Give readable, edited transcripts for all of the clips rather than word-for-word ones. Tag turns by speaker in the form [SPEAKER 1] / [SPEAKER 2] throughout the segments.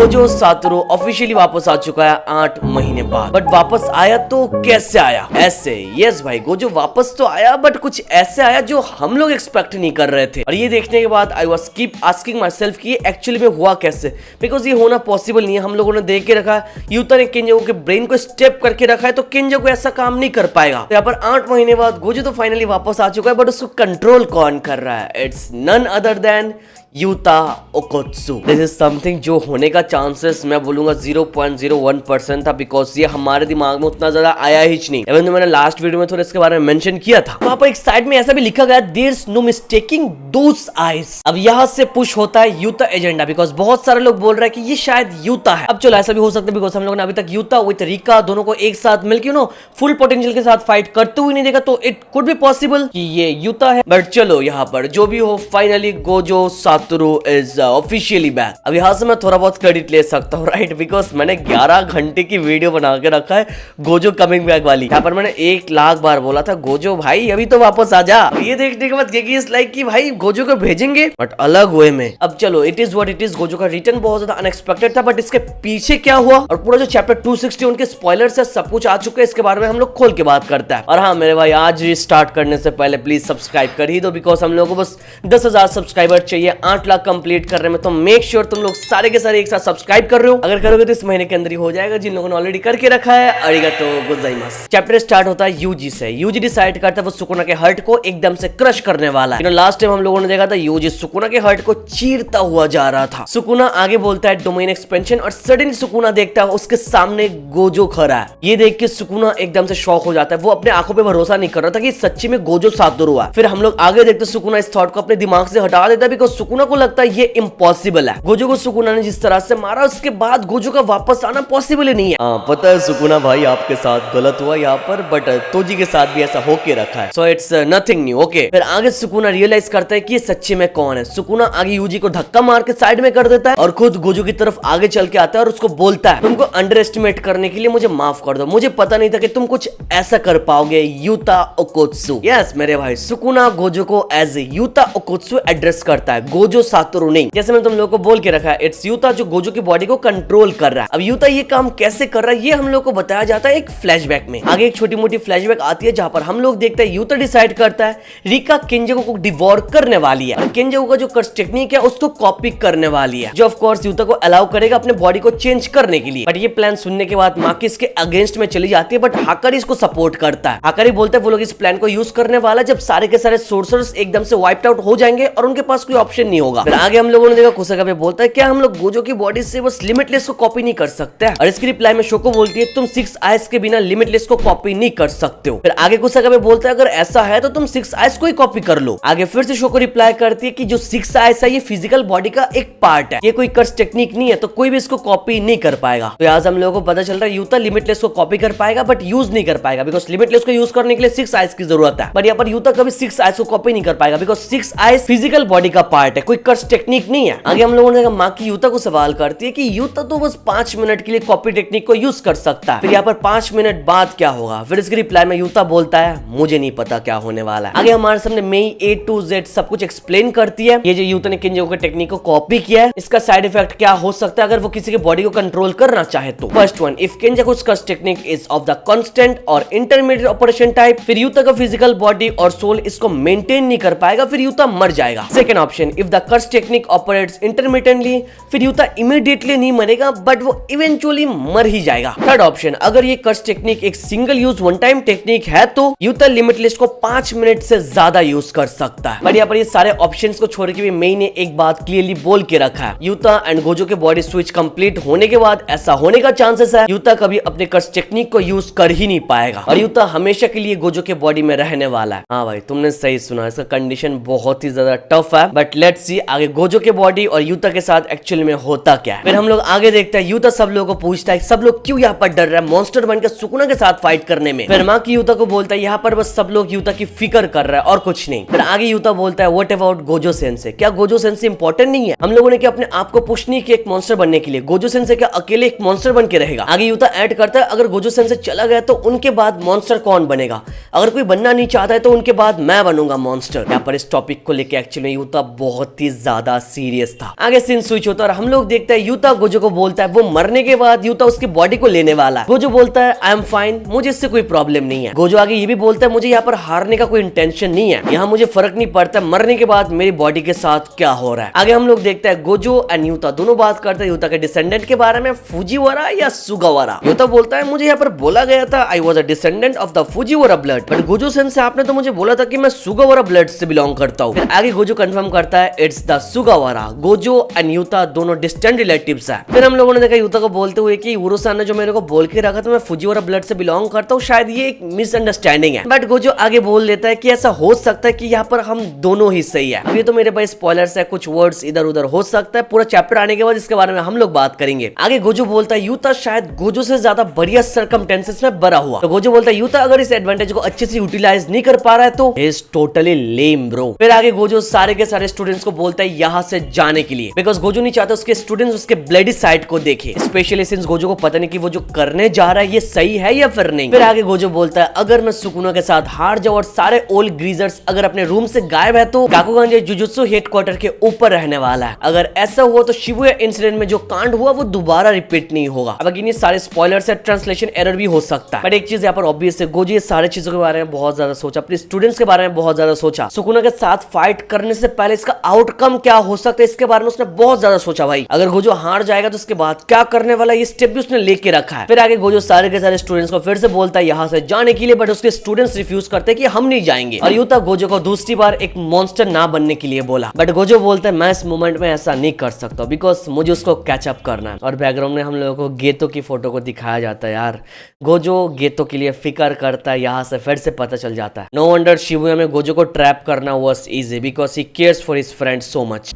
[SPEAKER 1] Gojo Satoru officially वापस आ चुका है 8 महीने बाद। बट वापस आया तो कैसे आया? ऐसे। यस भाई, गोजो वापस तो आया बट कुछ ऐसे आया जो हम लोग एक्सपेक्ट नहीं कर रहे थे। और ये देखने के बाद I was keep asking my self कि एक्चुअली में हुआ कैसे, बिकॉज ये होना पॉसिबल नहीं है। हम लोगों ने देख के रखा है यूता ने किंजो के ब्रेन को स्टेप करके रखा है, तो किंजो को ऐसा काम नहीं कर पाएगा। तो यहाँ पर 8 महीने बाद गोजो तो फाइनली वापस आ चुका है, बट उसको कंट्रोल कौन कर रहा है? It's none other than Yuta Okkotsu. This is something जो होने का चांसेस मैं बोलूंगा 0.01% था, बिकॉज ये हमारे दिमाग में उतना ज्यादा आया ही नहीं। इवन तो मैंने लास्ट वीडियो में थोड़ा इसके बारे में मेंशन किया था। वहां पर एक साइड में ऐसा भी लिखा गया there is no mistaking those eyes. अब यहाँ से पुश होता है यूता एजेंडा, बिकॉज बहुत सारे लोग बोल रहे हैं कि ये शायद यूता है। अब चलो ऐसा भी हो सकता है, बिकॉज हम लोगों ने अभी तक यूता विद रिका दोनों को एक साथ मिलकर फुल पोटेंशियल के साथ फाइट करते हुए नहीं देखा, तो इट कुड बी पॉसिबल कि ये यूता है। बट चलो यहाँ पर जो भी हो, finally Gojo Satoru is officially back. अब यहाँ से मैं थोड़ा बहुत क्रेडिट ले सकता हूँ, राइट? बिकॉज मैंने 11 घंटे की वीडियो बना के रखा है गोजो कमिंग बैक वाली। यहाँ पर मैंने 1 लाख बार बोला था गोजो भाई अभी तो वापस आ जा। ये देखने के बाद इस लाइक कि भाई गोजो को भेजेंगे बट अलग वे में। अब चलो it is what it is. Gojo का रिटर्न बहुत ज्यादा अनएक्सपेक्टेड था, बट इसके पीछे क्या हुआ और पूरा जो चैप्टर 260 उनके स्पॉयलर्स है सब कुछ आ चुके हैं, इसके बारे में हम लोग खोल के बात करते हैं। और हाँ मेरे भाई, आज स्टार्ट करने से पहले प्लीज सब्सक्राइब कर ही दो, बिकॉज हम लोगों को बस 10,000 सब्सक्राइबर चाहिए 8 लाख कंप्लीट करने में। तो मेक श्योर तुम लोग सारे के सारे एक साथ सब्सक्राइब कर रहे हो। अगर करोगे तो इस महीने के अंदर ही हो जाएगा, जिन लोगों ने ऑलरेडी करके रखा है अरिगातो गोजाइमासु। चैप्टर स्टार्ट होता है यूजी से। यूजी डिसाइड करता है वो सुकुना के हर्ट को एकदम से क्रश करने वाला है। लास्ट टाइम हम लोगों ने देखा था यूजी सुकुना के हर्ट को चीरता हुआ जा रहा था। सुकुना आगे बोलता है डोमेन एक्सपेंशन, और सडनली सुकुना देखता है उसके सामने गोजो खड़ा है। ये देख के सुकुना एकदम से शॉक हो जाता है। वो अपने आंखों पे भरोसा नहीं कर रहा था कि सच्ची में गोजो सातोरू है। फिर हम लोग आगे देखते सुकुना इस थॉट को अपने दिमाग से हटा देता है, बिकॉज सुकुना को लगता है ये इम्पॉसिबल है। गोजो को सुकुना ने जिस तरह से मारा उसके बाद गोजो का वापस आना पॉसिबल ही नहीं है। पता है सुकुना भाई आपके साथ गलत हुआ यहाँ पर, बट तोजी के साथ भी ऐसा होके रखा है, so it's nothing new. Okay, फिर आगे सुकुना रियलाइज करता है कि ये सच्चे में कौन है। सुकुना आगे यूजी को धक्का मार के साइड में कर देता है और खुद गोजो की तरफ आगे चल के आता है और उसको बोलता है तुमको अंडर एस्टिमेट करने के लिए मुझे माफ कर दो, मुझे पता नहीं था कि तुम कुछ ऐसा कर पाओगे यूता ओकोत्सु। यस मेरे भाई, सुकुना गोजो को एज यूता ओकोत्सु एड्रेस करता है, गोजो सातोरू नहीं। जैसे मैं तुम लोगों को बोल के रखा है, इट्स यूता जो गोजो की बॉडी को कंट्रोल कर रहा है। अब यूता ये काम कैसे कर रहा है ये हम लोग को बताया जाता है एक फ्लैशबैक में। आगे एक छोटी मोटी फ्लैशबैक आती है जहां पर हम लोग देखते हैं यूता डिसाइड करता है रिका किंजो को डिवोर करने वाली है और किंजो का जो कर्स टेक्निक है उसको कॉपी करने वाली है, जो ऑफ कोर्स यूता को अलाउ करेगा अपने बॉडी को चेंज करने के लिए। बट ये प्लान सुनने के बाद माकी इसके अगेंस्ट में चली जाती है, बट हाकारी इसको सपोर्ट करता है। हाकारी बोलता है वो लोग इस प्लान को यूज करने वाला जब सारे के सारे सोर्सर्स एकदम से वाइप्ड आउट हो जाएंगे और उनके पास कोई ऑप्शन नहीं होगा। फिर आगे हम लोगों ने देखा कुसाका पे बोलता है क्या हम लोग गोजो की बॉडी से बस लिमिटलेस को कॉपी नहीं कर सकते? और इसकी रिप्लाई में शोको बोलती है तुम 6 आइज के बिना लिमिटलेस को कॉपी नहीं कर सकते हो। फिर आगे कुसाका पे बोलता है अगर ऐसा है तो तुम 6 आइज को ही कॉपी कर लो। आगे फिर से शोको रिप्लाई करती है कि जो 6 आइज है ये फिजिकल बॉडी का एक पार्ट है, ये कोई कर्स टेक्निक नहीं है, तो कोई भी इसको कॉपी नहीं कर पाएगा। तो यहाँ से हम लोगों को पता चल रहा है यूता लिमिटलेस को कॉपी कर पाएगा बट यूज नहीं कर पाएगा, बिकॉज लिमिटलेस को यूज करने के लिए 6 आइज की जरूरत है। बट यहाँ पर यूता कभी 6 आइज को कॉपी नहीं कर पाएगा, बिकॉज 6 आइज फिजिकल बॉडी का पार्ट है, कोई कर्स टेक्निक नहीं है। आगे हम लोगों ने माँ की यूता को सवाल करती है कि यूता तो बस 5 मिनट के लिए कॉपी टेक्निक को यूज कर सकता है, फिर यहाँ पर 5 मिनट बाद क्या होगा? फिर इसके रिप्लाई में यूता बोलता है मुझे नहीं पता क्या होने वाला है। आगे हमारे सामने मेई A to Z सब कुछ एक्सप्लेन करती है। ये जो यूता ने किंजो के टेक्निक को कॉपी किया है इसका साइड इफेक्ट क्या हो सकता है अगर वो किसी के बॉडी को कंट्रोल करना चाहे तो। First one, if Kinjo's curse technique is of the constant और इंटरमीडिएट ऑपरेशन टाइप, फिर यूता का फिजिकल बॉडी और सोल इसको मेंटेन नहीं कर पाएगा, फिर यूता मर जाएगा। Second option, if the curse technique operates intermittently, फिर यूता इमीडिएटली नहीं मरेगा बट वो इवेंचुअली मर ही जाएगा। थर्ड ऑप्शन, अगर ये कर्स टेक्निक एक single use one time technique है तो यूता लिमिटलेस को 5 मिनट से ज्यादा यूज कर सकता है। बट यहाँ पर ये सारे ऑप्शंस को छोड़ के भी मेई ने एक बात क्लियरली बोल के रखा है, यूता एंड गोजो के बॉडी स्विच कंप्लीट होने के बाद ऐसा होने का चांसेस है यूता कभी अपने कर्स टेक्निक को यूज कर ही नहीं पाएगा और यूता हमेशा के लिए गोजो के बॉडी में रहने वाला है। हाँ भाई तुमने सही सुना, इसका कंडीशन बहुत ही ज्यादा टफ है, बट लेट्स सी आगे गोजो के बॉडी और यूता के साथ एक्चुअली में होता क्या है। फिर हम लोग आगे देखते हैं यूता सब लोगों को पूछता है सब लोग क्यों यहाँ पर डर रहे हैं मॉन्स्टर बनकर सुकुना के साथ फाइट करने में। फिर माँ की यूता को बोलता है यहाँ पर बस सब लोग यूता की फिक्र कर रहा है और कुछ नहीं। फिर आगे यूता बोलता है व्हाट अबाउट गोजो सेंसे, क्या गोजो सेंसे इंपॉर्टेंट नहीं है? हम लोगों ने क्या अपने आप को पुश नहीं किया एक मॉन्स्टर बनने के लिए? गोजो सेंसे क्या अकेले एक मॉन्स्टर बन के रहेगा? आगे यूता ऐड करता है अगर गोजो सेंसे चला गया तो उनके बाद मॉन्स्टर कौन बनेगा? अगर कोई बनना नहीं चाहता है तो उनके बाद मैं बनूंगा मॉन्स्टर। यहाँ पर इस टॉपिक को लेकर एक्चुअली यूता बहुत बहुत ही ज्यादा सीरियस था। आगे सीन स्विच होता है और हम लोग देखते हैं यूता गोजो को बोलता है वो मरने के बाद यूता उसकी बॉडी को लेने वाला है। गोजो बोलता है आई एम फाइन, मुझे इससे कोई प्रॉब्लम नहीं है। गोजो आगे ये भी बोलता है मुझे यहाँ पर हारने का कोई इंटेंशन नहीं है, यहाँ मुझे फर्क नहीं पड़ता मरने के बाद मेरी बॉडी के साथ क्या हो रहा है। आगे हम लोग देखते हैं गोजो एंड यूता दोनों बात करते हैं यूता के डिसेंडेंट के बारे में, फुजीवारा या सुगावारा। यूता बोलता है मुझे यहाँ पर बोला गया था I was a descendant of the Fujiwara blood, but Gojo sensei आपने तो मुझे बोला था कि मैं सुगावारा ब्लड से बिलोंग करता हूँ। फिर आगे गोजो कंफर्म करता है it's the Sugawara. Gojo and Yuta दोनों डिस्टेंट रिलेटिव्स हैं। फिर हम लोगों ने देखा यूता को बोलते हुए कि उरुसान ने जो मेरे को बोल के रखा था मैं फुजीवारा ब्लड से बिलोंग करता हूँ, शायद ये एक मिसअंडरस्टैंडिंग है। बट गोजो आगे बोल देता है कि ऐसा हो सकता है कि यहाँ पर हम दोनों ही सही है। अब ये तो मेरे पास स्पॉयलर्स है, कुछ वर्ड्स इधर उधर हो सकता है, पूरा चैप्टर आने के बाद इसके बारे में हम लोग बात करेंगे। आगे गोजो बोलता है यूता शायद गोजो से ज्यादा बढ़िया सर्कमस्टेंसेस में बड़ा हुआ। तो गोजो बोलता है यूता अगर इस एडवांटेज को अच्छे से यूटिलाइज नहीं कर पा रहा है तो इज टोटली लेम ब्रो। फिर आगे गोजो सारे के सारे स्टूडेंट्स को बोलता है यहाँ से जाने के लिए, बिकॉज गोजो नहीं चाहता उसके स्टूडेंट्स उसके ब्लडी साइड को देखे, स्पेशली सिंस गोजो को पता नहीं कि वो जो करने जा रहा है ये सही है या फिर नहीं। फिर आगे गोजो बोलता है अगर मैं सुकुना के साथ हार जाऊं और सारे ओल्ड ग्रीजर्स अगर अपने रूम से गायब है तो गाकुगान जुजुत्सु हेडक्वार्टर के ऊपर रहने वाला है। अगर ऐसा हुआ तो शिबुया इंसिडेंट में जो कांड हुआ वो दोबारा रिपीट नहीं होगा। अब अगेन ये सारे स्पॉयलर्स है, ट्रांसलेशन एरर भी हो सकता है, बट एक चीज यहाँ पर ऑब्वियस है गोजो ये सारे चीजों के बारे में बहुत ज्यादा सोचा, अपने स्टूडेंट्स के बारे में बहुत ज्यादा सोचा, सुकुना के साथ फाइट करने से पहले इसका आउटकम क्या हो सकता है इसके बारे में उसने बहुत ज्यादा सोचा। भाई अगर गोजो हार जाएगा तो उसके बाद क्या करने वाला ये स्टेप भी उसने लेके रखा है। फिर आगे गोजो सारे के सारे स्टूडेंट्स को फिर से बोलता है यहाँ से जाने के लिए, बट उसके स्टूडेंट्स रिफ्यूज करते हैं कि हम नहीं जाएंगे। और यूता गोजो को दूसरी बार एक मॉन्स्टर ना बनने के लिए बोला, बट गोजो बोलता है मैं इस मोमेंट में ऐसा नहीं कर सकता बिकॉज मुझे उसको कैचअप करना है। और बैकग्राउंड में हम लोगों को गेतो की फोटो को दिखाया जाता है। यार गोजो गेतो के लिए फिक्र करता है, यहाँ से फिर से पता चल जाता है। नो वंडर शिबुया में गोजो को ट्रैप करना was easy because he cares for his friend so much.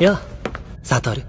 [SPEAKER 2] या सातोरू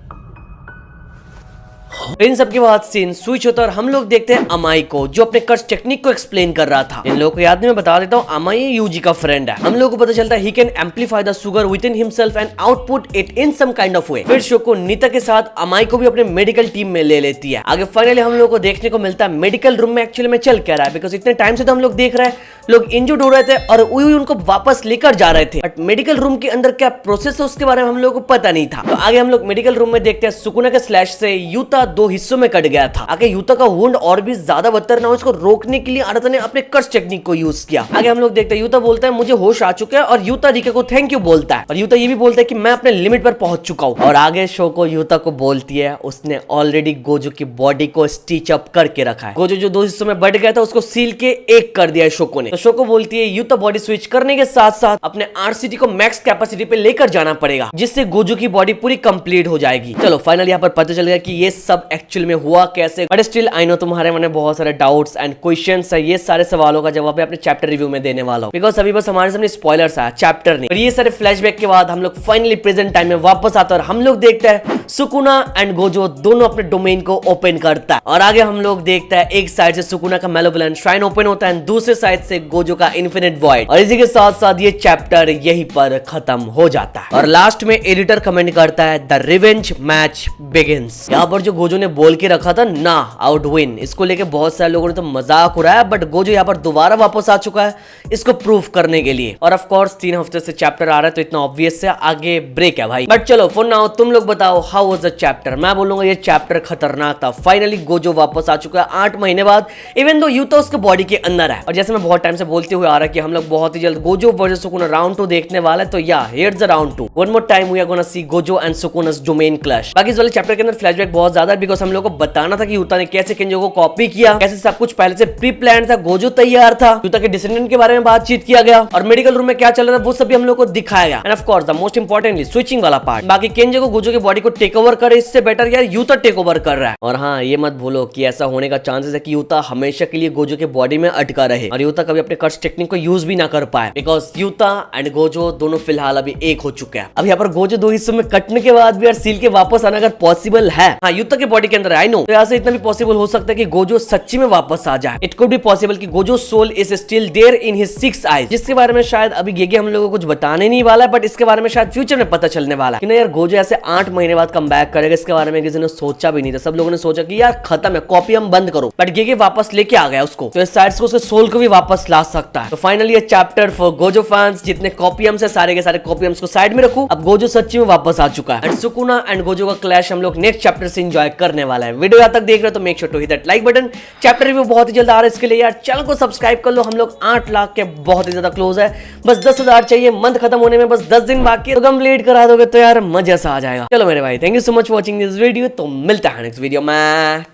[SPEAKER 1] इन सब के बाद सीन स्विच होता है और हम लोग देखते हैं अमाई को जो अपने कर्स टेक्निक को एक्सप्लेन कर रहा था। इन लोगों को याद नहीं, मैं बता देता हूँ अमाई यूजी का फ्रेंड है। हम लोगों को पता चलता है he can amplify the sugar within himself and output it in some kind of way. फिर शोको नीता के साथ अमाई को भी अपने मेडिकल टीम में ले लेती है। आगे फाइनली हम लोगों को देखने को मिलता है मेडिकल रूम में एक्चुअली में चल क्या रहा है, बिकॉज इतने टाइम से तो हम लोग देख रहे हैं लोग इंजर्ड हो रहे थे और उई उनको वापस लेकर जा रहे थे, बट मेडिकल रूम के अंदर क्या प्रोसेस है उसके बारे में हम लोगों को पता नहीं था। तो आगे हम लोग मेडिकल रूम में देखते हैं सुकुना के स्लैश से यूता दो हिस्सों में कट गया था। आगे यूता का वुंड और भी ज्यादा बदतर ना हो इसको रोकने के लिए आरता ने अपने कर्स टेक्निक को यूज किया। आगे हम लोग देखते हैं यूता बोलता है मुझे होश आ चुका है और यूता रिका को थैंक यू बोलता है और यूता ये भी बोलता है कि मैं अपने लिमिट पर पहुंच चुका हूं। और आगे शोको यूता को बोलती है उसने ऑलरेडी गोजो की बॉडी को स्टिच अप करके रखा है। गोजो जो दो हिस्सों में बढ़ गया था उसको सील के एक कर दिया है शोको ने। तो शोको बोलती है यूता बॉडी स्विच करने के साथ साथ अपने आरसीटी को मैक्स कैपेसिटी पे लेकर जाना पड़ेगा जिससे गोजो की बॉडी पूरी कंप्लीट हो जाएगी। चलो फाइनली यहाँ पर पता चल गया कि ये सब एक्चुअल में हुआ कैसे, बट स्टिल आई नो तुम्हारे मन में बहुत सारे डाउट्स एंड क्वेश्चंस है। ये सारे सवालों का जवाब मैं अपने चैप्टर रिव्यू में देने वाला हूँ बिकॉज अभी बस हमारे सामने स्पॉयलर्स आया, चैप्टर नहीं। और ये सारे फ्लैशबैक के बाद हम लोग फाइनली प्रेजेंट टाइम में वापस आते हैं और हम लोग देखते हैं सुकुना एंड गोजो दोनों अपने डोमेन को ओपन करता है। और आगे हम लोग देखते हैं एक साइड से सुकुना का मैलेवोलेंट श्राइन ओपन होता है, दूसरे साइड से गोजो का इन्फिनिट वॉइड। और इसी के साथ साथ ये चैप्टर यहीं पर खत्म हो जाता है। और लास्ट में एडिटर कमेंट करता है द रिवेंज मैच बिगिंस। यहाँ पर जो गोजो ने बोल के रखा था ना आउट विन, इसको लेके बहुत सारे लोगों ने तो मजाक उड़ाया, बट गोजो यहाँ पर दोबारा वापस आ चुका है इसको प्रूफ करने के लिए। और ऑफ कोर्स 3 हफ्ते से चैप्टर आ रहा है तो इतना ऑब्वियस है आगे ब्रेक है भाई। बट चलो फॉर नाउ तुम लोग बताओ हाउ वाज द चैप्टर। मैं बोलूंगा ये चैप्टर खतरनाक था। फाइनली गोजो वापस आ चुका है 8 महीने बाद, इवन दो यूता उसके बॉडी के अंदर है। और जैसे मैं बहुत टाइम से बोलते हुए आ रहा है कि हम लोग बहुत ही जल्द गोजो वर्सेस सुकुना राउंड 2 देखने वाला है, तो या here's the round 2। One more time we are gonna see Gojo and Sukuna's domain clash. बाकी इस वाले चैप्टर के अंदर फ्लैशबैक बहुत ज्यादा है बिकॉज हम लोग को बताना था कि यूता ने कैसे केंजो को कॉपी किया, कैसे सब कुछ पहले से प्री प्लान था, गोजो तैयार था, यूता के डिसेंडेंट के बारे में बातचीत किया गया और मेडिकल रूम में क्या चल रहा था वो सब भी हम लोग को दिखाया गया। End of course the most importantly switching वाला पार्ट। बाकी केंजो को गोजो की बॉडी को टेक ओवर करे इससे बेटर यार यूता टेक ओवर कर रहा है। और हाँ ये मत भूलो कि ऐसा होने का चांसेस है कि यूता हमेशा के लिए गोजो के बॉडी में अटका रहे और यूता कभी अपने कर्स टेक्निक को यूज भी ना कर पाए बिकॉज यूता एंड गोजो दोनों फिलहाल अभी एक हो चुके हैं। अब यहाँ पर गोजो 2 हिस्सों में कटने के बाद भी यार सील के वापस आना अगर पॉसिबल है, हाँ यूता युद्ध के बॉडी के अंदर आई नो। तो यहाँ से इतना भी पॉसिबल हो सकता है कि गोजो सच्ची में वापस आ जाए। इट कुड बी पॉसिबल कि Gojo soul is still there in his 6 eyes, जिसके बारे में शायद अभी गेगे हम लोगों को कुछ बताने नहीं वाला है, बट इसके बारे में शायद फ्यूचर में पता चलने वाला है कि ना यार गोजो ऐसे 8 महीने बाद कम बैक करेगा। इसके बारे में किसी ने सोचा भी नहीं था। सब लोगों ने सोचा कि यार खत्म है, कॉपी हम बंद करो, बट गेगे वापस लेके आ गया उसको, तो इस साइड से उसके सोल को भी वापस ला सकता है। तो फाइनली ये चैप्टर फॉर गोजो फैंस, जितने कॉपियम्स है सारे के सारे कॉपियम्स को साइड में रखो। अब गोजो सच्ची में वापस आ चुका है एंड सुकुना एंड गोजो का क्लैश हम लोग नेक्स्ट चैप्टर से एंजॉय करने वाला है। वीडियो यहाँ तक देख रहे हो तो make sure to hit that like button. Chapter review बहुत ही जल्द आ रहा है, इसके लिए यार चैनल को सब्सक्राइब कर लो। हम लोग 8 लाख के बहुत ही ज्यादा क्लोज है, बस 10,000 चाहिए। मंथ खत्म होने में बस 10 दिन बाकी है, तो कंप्लीट करा दोगे तो यार मजा सा आ जाएगा। चलो मेरे भाई, thank you so much watching this video. तो मिलता है नेक्स्ट वीडियो में।